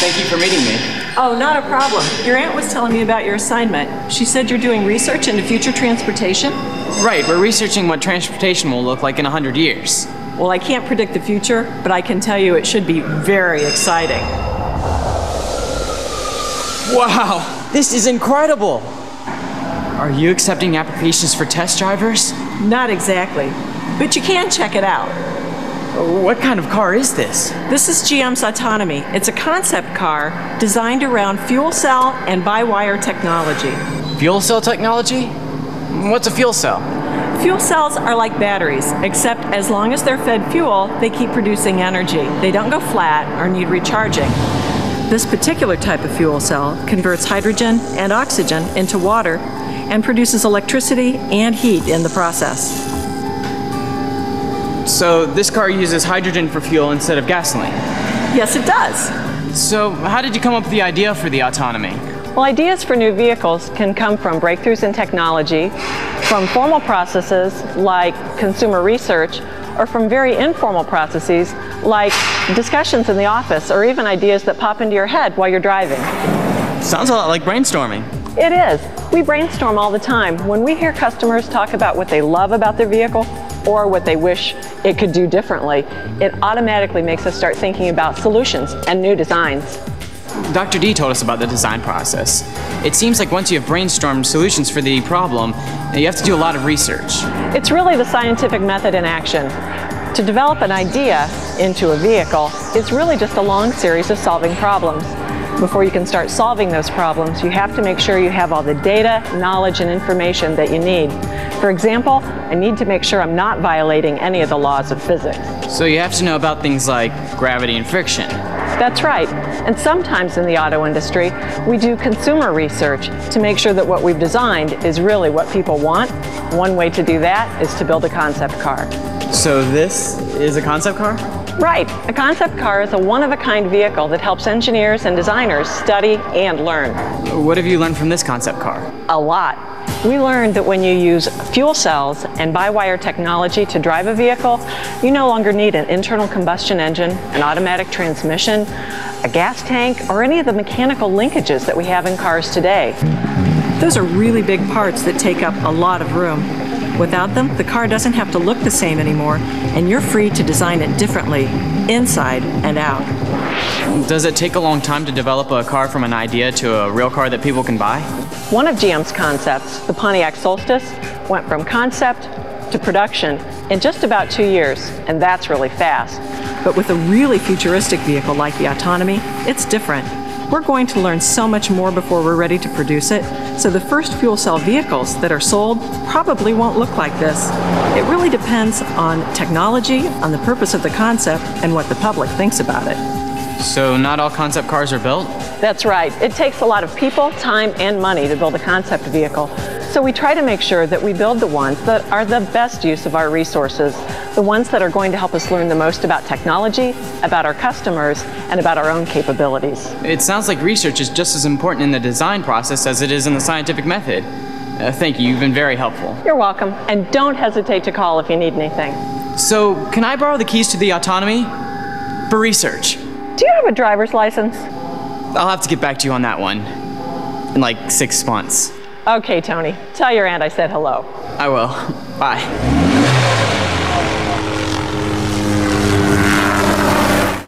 Thank you for meeting me. Oh, not a problem. Your aunt was telling me about your assignment. She said you're doing research into future transportation? Right, we're researching what transportation will look like in 100 years. Well, I can't predict the future, but I can tell you it should be very exciting. Wow, this is incredible! Are you accepting applications for test drivers? Not exactly, but you can check it out. What kind of car is this? This is GM's Autonomy. It's a concept car designed around fuel cell and by-wire technology. Fuel cell technology? What's a fuel cell? Fuel cells are like batteries, except as long as they're fed fuel, they keep producing energy. They don't go flat or need recharging. This particular type of fuel cell converts hydrogen and oxygen into water and produces electricity and heat in the process. So this car uses hydrogen for fuel instead of gasoline? Yes, it does. So how did you come up with the idea for the Autonomy? Well, ideas for new vehicles can come from breakthroughs in technology, from formal processes like consumer research, or from very informal processes like discussions in the office, or even ideas that pop into your head while you're driving. Sounds a lot like brainstorming. It is. We brainstorm all the time. When we hear customers talk about what they love about their vehicle or what they wish it could do differently, it automatically makes us start thinking about solutions and new designs. Dr. D told us about the design process. It seems like once you have brainstormed solutions for the problem, you have to do a lot of research. It's really the scientific method in action. To develop an idea into a vehicle is really just a long series of solving problems. Before you can start solving those problems, you have to make sure you have all the data, knowledge, and information that you need. For example, I need to make sure I'm not violating any of the laws of physics. So you have to know about things like gravity and friction. That's right. And sometimes in the auto industry, we do consumer research to make sure that what we've designed is really what people want. One way to do that is to build a concept car. So this is a concept car? Right. A concept car is a one-of-a-kind vehicle that helps engineers and designers study and learn. What have you learned from this concept car? A lot. We learned that when you use fuel cells and by-wire technology to drive a vehicle, you no longer need an internal combustion engine, an automatic transmission, a gas tank, or any of the mechanical linkages that we have in cars today. Those are really big parts that take up a lot of room. Without them, the car doesn't have to look the same anymore, and you're free to design it differently, inside and out. Does it take a long time to develop a car from an idea to a real car that people can buy? One of GM's concepts, the Pontiac Solstice, went from concept to production in just about 2 years, and that's really fast. But with a really futuristic vehicle like the Autonomy, it's different. We're going to learn so much more before we're ready to produce it, so the first fuel cell vehicles that are sold probably won't look like this. It really depends on technology, on the purpose of the concept, and what the public thinks about it. So not all concept cars are built? That's right. It takes a lot of people, time, and money to build a concept vehicle. So we try to make sure that we build the ones that are the best use of our resources, the ones that are going to help us learn the most about technology, about our customers, and about our own capabilities. It sounds like research is just as important in the design process as it is in the scientific method. Thank you, you've been very helpful. You're welcome, and don't hesitate to call if you need anything. So, can I borrow the keys to the Autonomy? For research. Do you have a driver's license? I'll have to get back to you on that one. In like 6 months. Okay, Tony. Tell your aunt I said hello. I will. Bye.